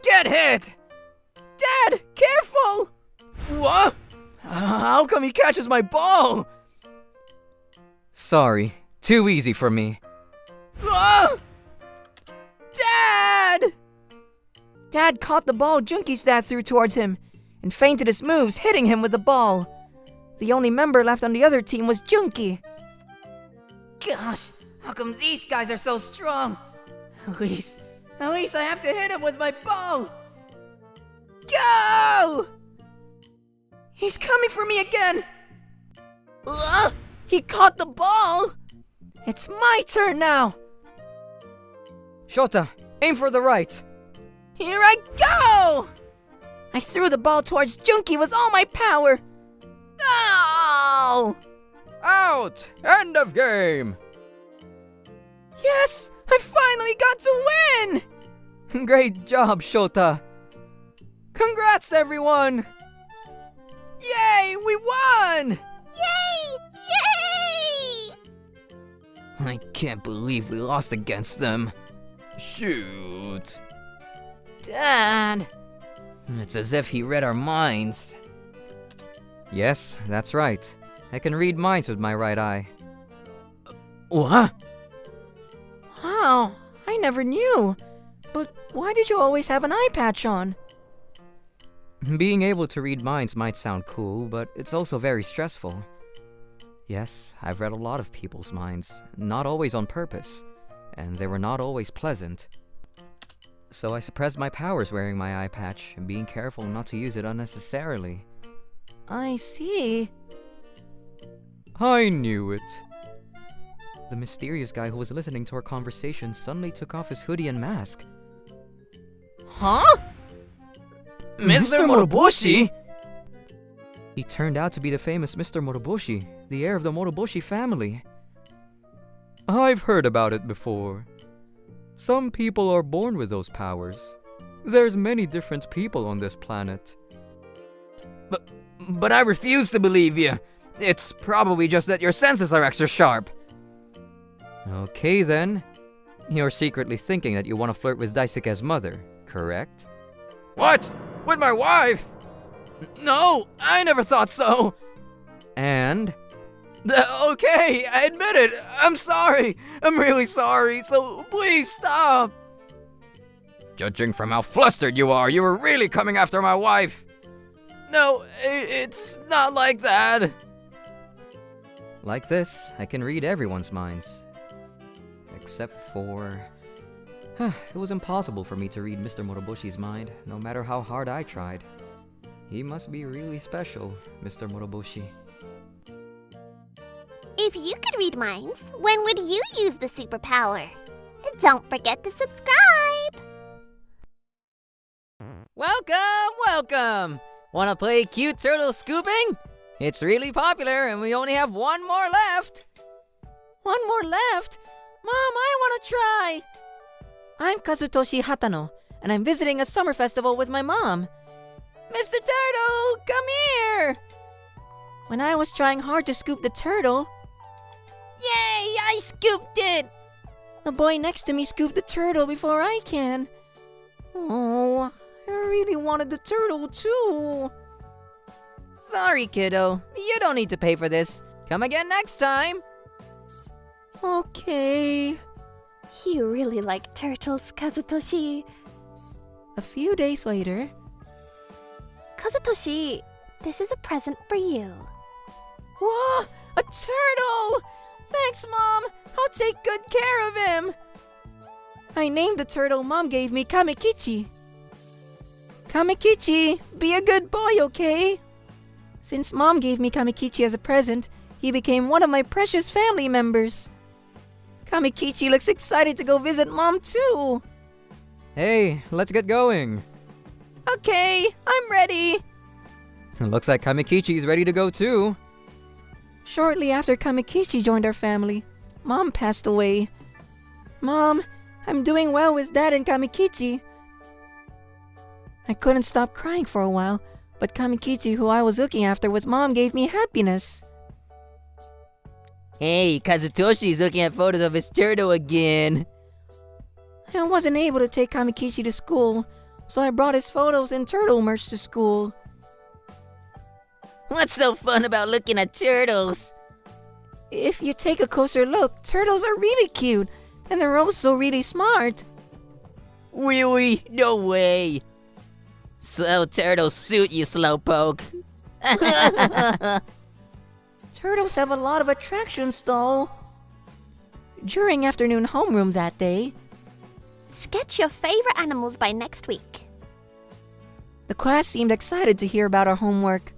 Get hit! Dad, careful! What? How come he catches my ball?
Sorry, too easy for me.
Ah! Dad!
Dad caught the ball Junki's dad threw towards him and feinted his moves, hitting him with the ball. The only member left on the other team was Junki.
Gosh, how come these guys are so strong? At least I have to hit him with my ball. Go!
He's coming for me again! He caught the ball! It's my turn now!
Shota, aim for the right.
Here I go! I threw the ball towards Junki with all my power. Oh!
Out! End of game!
Yes! I finally got to win!
Great job, Shota. Congrats, everyone!
Yay! We won!
Yay! Yay!
I can't believe we lost against them. Shoot.
Dad!
It's as if he read our minds.
Yes, that's right. I can read minds with my right eye.
What?
Wow, I never knew. But why did you always have an eye patch on?
Being able to read minds might sound cool, but it's also very stressful. Yes, I've read a lot of people's minds, not always on purpose, and they were not always pleasant. So I suppressed my powers wearing my eye patch and being careful not to use it unnecessarily.
I see.
I knew it. The mysterious guy who was listening to our conversation suddenly took off his hoodie and mask.
Huh? Mr. Moroboshi?
He turned out to be the famous Mr. Moroboshi, the heir of the Moroboshi family. I've heard about it before. Some people are born with those powers. There's many different people on this planet.
But I refuse to believe you. It's probably just that your senses are extra sharp.
Okay then. You're secretly thinking that you want to flirt with Daisuke's mother, correct?
What? With my wife? No, I never thought so.
And?
Okay, I admit it. I'm sorry. I'm really sorry, so please stop. Judging from how flustered you were really coming after my wife. No, it's not like that.
Like this, I can read everyone's minds. Except for... It was impossible for me to read Mr. Moroboshi's mind, no matter how hard I tried. He must be really special, Mr. Moroboshi.
If you could read minds, when would you use the superpower? And don't forget to subscribe!
Welcome! Wanna play cute turtle scooping? It's really popular and we only have one more left.
One more left? Mom, I want to try! I'm Kazutoshi Hatano, and I'm visiting a summer festival with my mom. Mr. Turtle, come here! When I was trying hard to scoop the turtle... Yay, I scooped it! The boy next to me scooped the turtle before I can. Oh, I really wanted the turtle too.
Sorry, kiddo. You don't need to pay for this. Come again next time.
Okay.
You really like turtles, Kazutoshi.
A few days later...
Kazutoshi, this is a present for you.
Whoa! A turtle! Thanks, Mom! I'll take good care of him! I named the turtle Mom gave me Kamekichi. Kamekichi, be a good boy, okay? Since Mom gave me Kamekichi as a present, he became one of my precious family members. Kamekichi looks excited to go visit Mom too.
Hey, let's get going.
Okay, I'm ready.
Looks like Kamekichi's ready to go too.
Shortly after Kamekichi joined our family, Mom passed away. Mom, I'm doing well with Dad and Kamekichi. I couldn't stop crying for a while, but Kamekichi, who I was looking after with Mom, gave me happiness.
Hey, Kazutoshi's looking at photos of his turtle again.
I wasn't able to take Kamekichi to school, so I brought his photos and turtle merch to school.
What's so fun about looking at turtles?
If you take a closer look, turtles are really cute, and they're also really smart.
Really? No way. Slow turtles suit you, slowpoke.
Turtles have a lot of attractions, though. During afternoon homeroom that day,
Sketch your favorite animals by next week.
the class seemed excited to hear about our homework.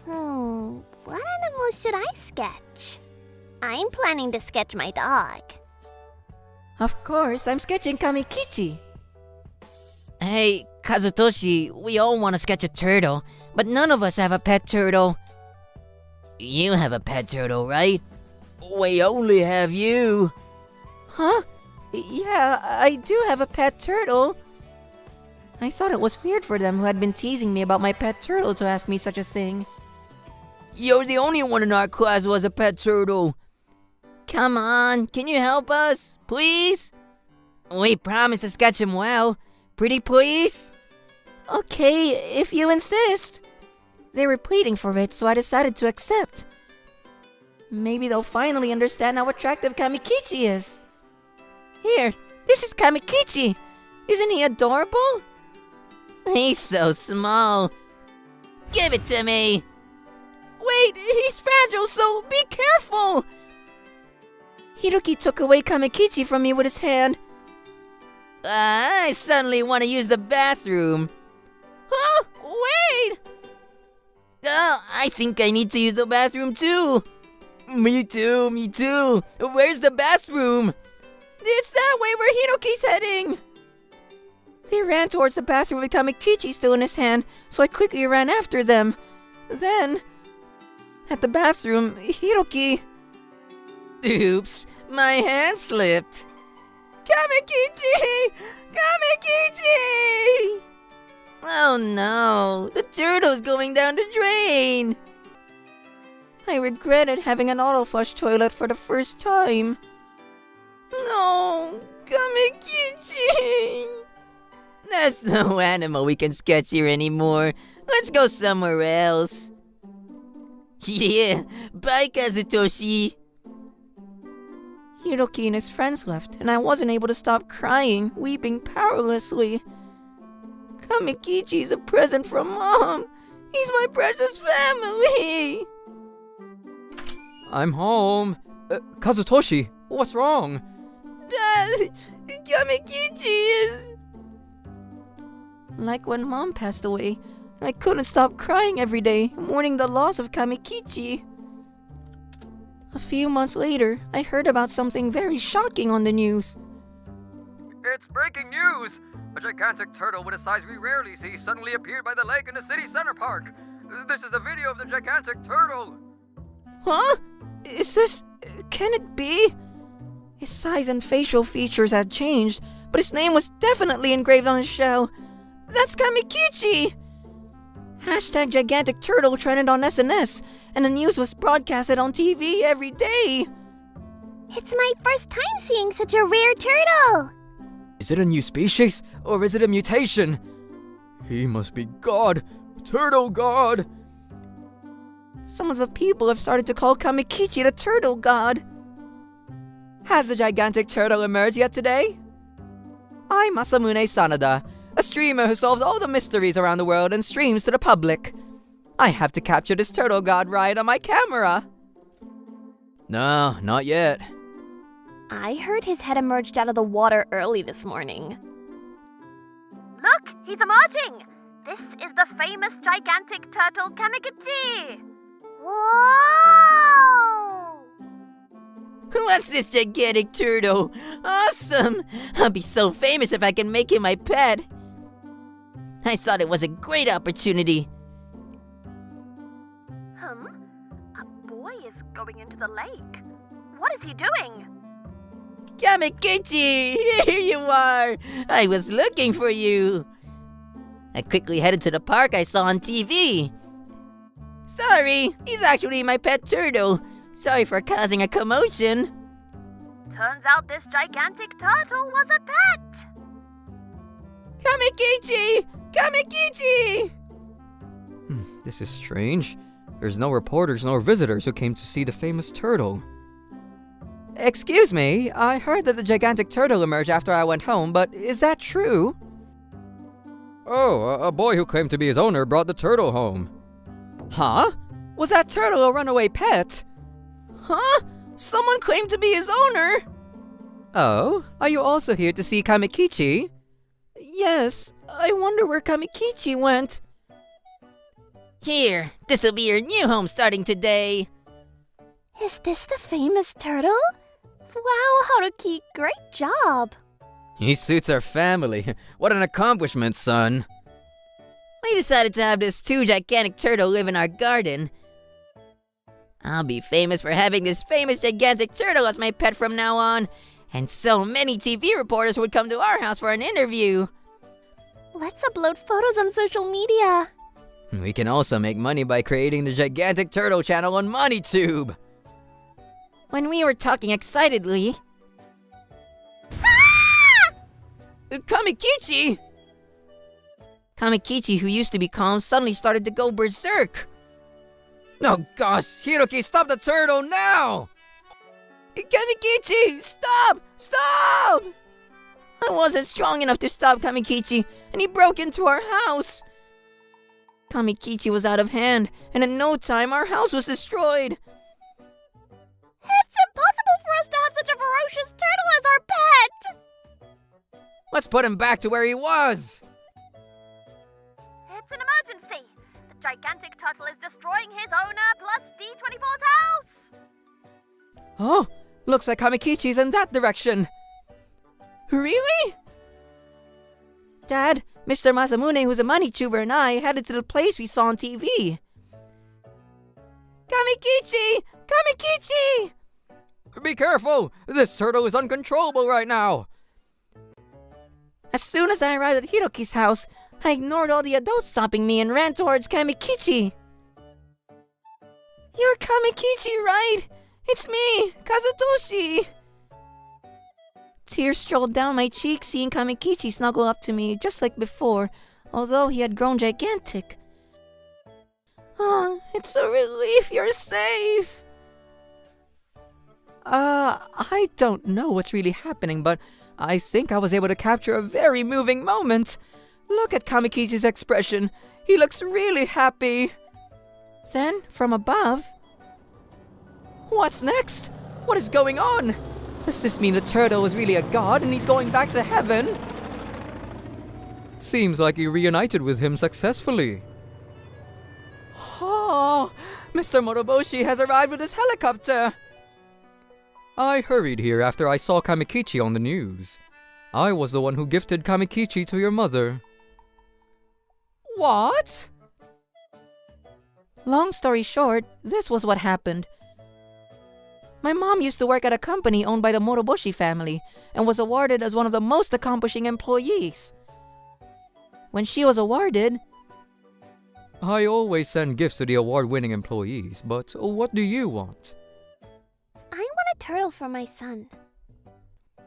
What animals should I sketch? I'm planning to sketch my dog.
Of course, I'm sketching Kamekichi.
Hey, Kazutoshi, we all want to sketch a turtle, but none of us have a pet turtle. You have a pet turtle, right? We only have you.
Huh? Yeah, I do have a pet turtle. I thought it was weird for them who had been teasing me about my pet turtle to ask me such a thing.
You're the only one in our class who has a pet turtle. Come on, can you help us, please? We promise to sketch him well. Pretty please?
Okay, if you insist. They were pleading for it, so I decided to accept. Maybe they'll finally understand how attractive Kamekichi is. Here, this is Kamekichi. Isn't he adorable?
He's so small. Give it to me.
Wait, he's fragile, so be careful! Hiroki took away Kamekichi from me with his hand.
I suddenly want to use the bathroom.
Huh? Wait!
I think I need to use the bathroom too. Me too. Where's the bathroom?
It's that way where Hiroki's heading! They ran towards the bathroom with Kamekichi still in his hand, so I quickly ran after them. Then, at the bathroom, Hiroki...
Oops, my hand slipped.
Kamekichi! Kamekichi!
Oh no, the turtle's going down the drain.
I regretted having an auto-flush toilet for the first time. No, Kamekichi!
There's no animal we can sketch here anymore. Let's go somewhere else. Yeah, bye Kazutoshi.
Hiroki and his friends left, and I wasn't able to stop crying, weeping powerlessly. Kamekichi's a present from Mom. He's my precious family.
I'm home. Kazutoshi, what's wrong?
Dad, Kamekichi is... Like when Mom passed away, I couldn't stop crying every day, mourning the loss of Kamekichi. A few months later, I heard about something very shocking on the news.
It's breaking news! A gigantic turtle with a size we rarely see suddenly appeared by the lake in the city center park. This is the video of the gigantic turtle.
Huh? Is this... can it be? His size and facial features had changed, but his name was definitely engraved on his shell. That's Kamekichi! Hashtag gigantic turtle trended on SNS, and the news was broadcasted on TV every day.
It's my first time seeing such a rare turtle.
Is it a new species, or is it a mutation? He must be God. Turtle God.
Some of the people have started to call Kamekichi the turtle god. Has the gigantic turtle emerged yet today? I'm Masamune Sanada, a streamer who solves all the mysteries around the world and streams to the public. I have to capture this turtle god right on my camera.
No, not yet.
I heard his head emerged out of the water early this morning. Look, he's emerging! This is the famous gigantic turtle Kamekichi!
Whoa!
What's this gigantic turtle? Awesome! I'll be so famous if I can make him my pet. I thought it was a great opportunity.
boy is going into the lake. What is he doing?
Kamekichi! Here you are! I was looking for you! I quickly headed to the park I saw on TV. Sorry, he's actually my pet turtle. Sorry for causing a commotion.
Turns out this gigantic turtle was a pet!
Kamekichi! Kamekichi!
This is strange. There's no reporters nor visitors who came to see the famous turtle. Excuse me, I heard that the gigantic turtle emerged after I went home, but is that true?
Oh, a boy who claimed to be his owner brought the turtle home.
Huh? Was that turtle a runaway pet?
Huh? Someone claimed to be his owner?
Oh, are you also here to see Kamekichi?
Yes, I wonder where Kamekichi went.
Here, this'll be your new home starting today.
Is this the famous turtle? Wow, Haruki, great job!
He suits our family. What an accomplishment, son.
We decided to have this 2 gigantic turtle live in our garden. I'll be famous for having this famous gigantic turtle as my pet from now on. And so many TV reporters would come to our house for an interview.
Let's upload photos on social media.
We can also make money by creating the gigantic turtle channel on MoneyTube.
When we were talking excitedly...
Kamekichi! Kamekichi, who used to be calm, suddenly started to go berserk.
Oh gosh, Hiroki, stop the turtle now!
Kamekichi, stop! Stop! I wasn't strong enough to stop Kamekichi, and he broke into our house. Kamekichi was out of hand, and in no time our house was destroyed.
It's impossible for us to have such a ferocious turtle as our pet!
Let's put him back to where he was!
It's an emergency! The gigantic turtle is destroying his owner plus D24's house!
Oh, looks like Kamekichi's in that direction.
Really? Dad, Mr. Masamune, who's a money tuber, and I headed to the place we saw on TV.
Kamekichi! Kamekichi!
Be careful! This turtle is uncontrollable right now!
As soon as I arrived at Hiroki's house, I ignored all the adults stopping me and ran towards Kamekichi. You're Kamekichi, right? It's me, Kazutoshi! Tears strolled down my cheeks seeing Kamekichi snuggle up to me just like before, although he had grown gigantic. Oh, it's a relief you're safe!
I don't know what's really happening, but I think I was able to capture a very moving moment. Look at Kamekichi's expression. He looks really happy.
Then, from above...
What's next? What is going on? Does this mean the turtle is really a god and he's going back to heaven? Seems like he reunited with him successfully. Oh, Mr. Moroboshi has arrived with his helicopter. I hurried here after I saw Kamekichi on the news. I was the one who gifted Kamekichi to your mother. What?
Long story short, this was what happened. My mom used to work at a company owned by the Moroboshi family and was awarded as one of the most accomplishing employees. When she was awarded...
I always send gifts to the award-winning employees, but what do you want?
I want a turtle for my son.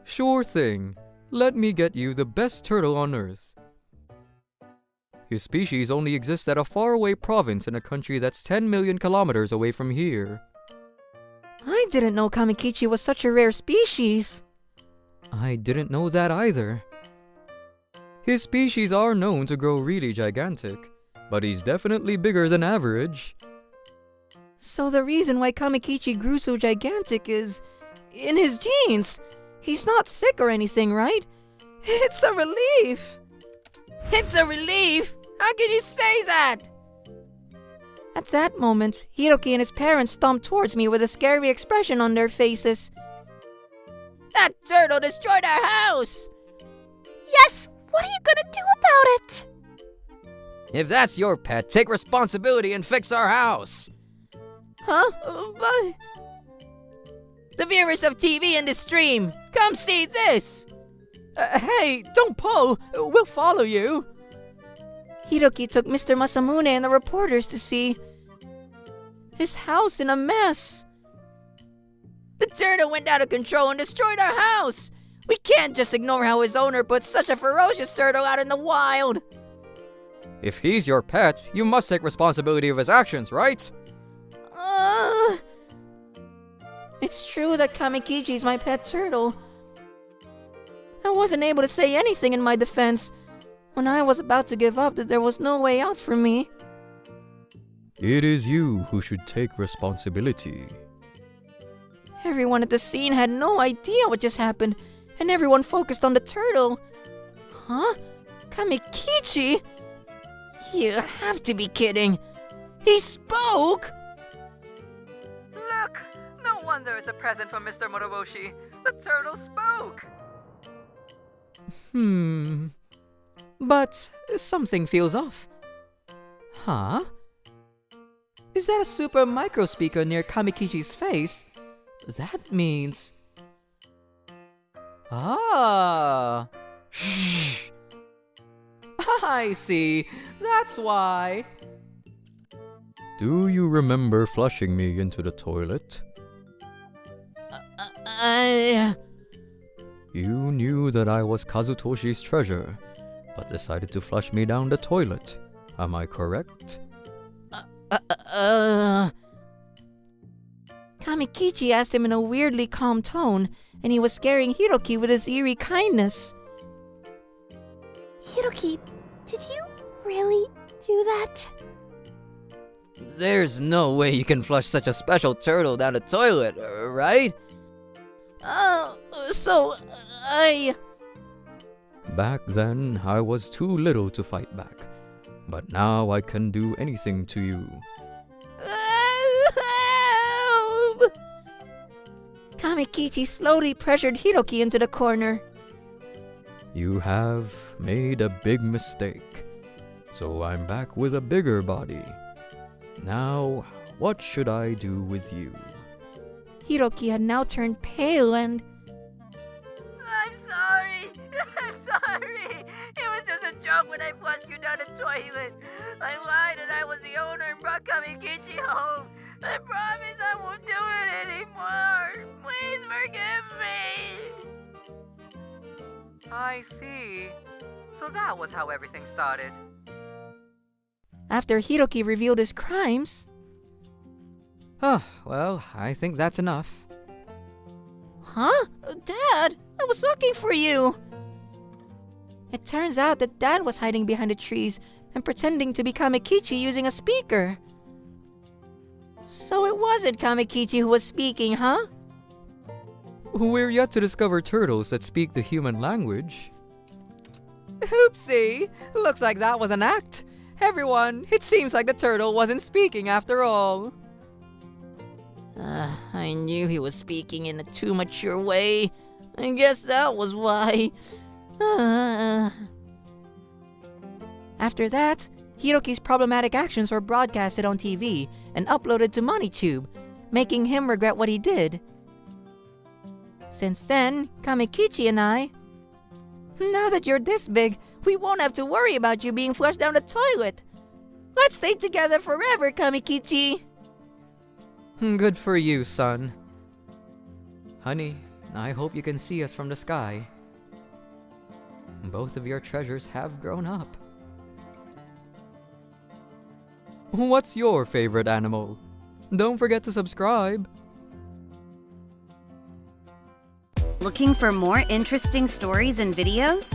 Sure thing. Let me get you the best turtle on Earth. His species only exists at a faraway province in a country that's 10 million kilometers away from here.
I didn't know Kamekichi was such a rare species.
I didn't know that either. His species are known to grow really gigantic, but he's definitely bigger than average.
So the reason why Kamekichi grew so gigantic is... in his genes! He's not sick or anything, right? It's a relief!
It's a relief! How can you say that?
At that moment, Hiroki and his parents stomped towards me with a scary expression on their faces.
That turtle destroyed our house!
Yes! What are you gonna do about it?
If that's your pet, take responsibility and fix our house!
Huh? But... The viewers of TV and the stream, come see this!
Hey, don't pull! We'll follow you!
Hiroki took Mr. Masamune and the reporters to see his house in a mess. The turtle went out of control and destroyed our house! We can't just ignore how his owner put such a ferocious turtle out in the wild!
If he's your pet, you must take responsibility of his actions, right?
It's true that Kamekichi is my pet turtle. I wasn't able to say anything in my defense when I was about to give up that there was no way out for me.
It is you who should take responsibility.
Everyone at the scene had no idea what just happened, and everyone focused on the turtle. Huh? Kamekichi? You have to be kidding. He spoke?
Look! No wonder it's a present from Mr. Moroboshi. The turtle spoke! But something feels off. Huh? Is that a super micro speaker near Kamekichi's face? That means... Ah! Shh! I see. That's why.
Do you remember flushing me into the toilet? You knew that I was Kazutoshi's treasure, but decided to flush me down the toilet. Am I correct?
Kamekichi asked him in a weirdly calm tone, and he was scaring Hiroki with his eerie kindness.
Hiroki, did you really do that?
There's no way you can flush such a special turtle down the toilet, right?
Back then, I was too little to fight back, but now I can do anything to you.
Help! Kamekichi slowly pressured Hiroki into the corner.
You have made a big mistake, so I'm back with a bigger body. Now, what should I do with you?
Hiroki had now turned pale and...
I'm sorry. I'm sorry. It was just a joke when I flushed you down the toilet. I lied and I was the owner and brought Kamekichi home. I promise I won't do it anymore. Please forgive me.
I see. So that was how everything started.
After Hiroki revealed his crimes...
Well, I think that's enough.
Huh? Dad, I was looking for you! It turns out that Dad was hiding behind the trees and pretending to be Kamekichi using a speaker. So it wasn't Kamekichi who was speaking, huh?
We're yet to discover turtles that speak the human language. Oopsie! Looks like that was an act. Everyone, it seems like the turtle wasn't speaking after all.
I knew he was speaking in a too mature way. I guess that was why. After that, Hiroki's problematic actions were broadcasted on TV and uploaded to MoneyTube, making him regret what he did. Since then, Kamekichi and I... Now that you're this big, we won't have to worry about you being flushed down the toilet. Let's stay together forever, Kamekichi!
Good for you, son. Honey, I hope you can see us from the sky. Both of your treasures have grown up. What's your favorite animal? Don't forget to subscribe.
Looking for more interesting stories and videos?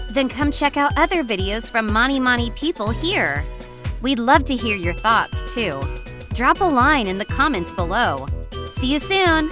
Then come check out other videos from Mani people here. We'd love to hear your thoughts too. Drop a line in the comments below. See you soon!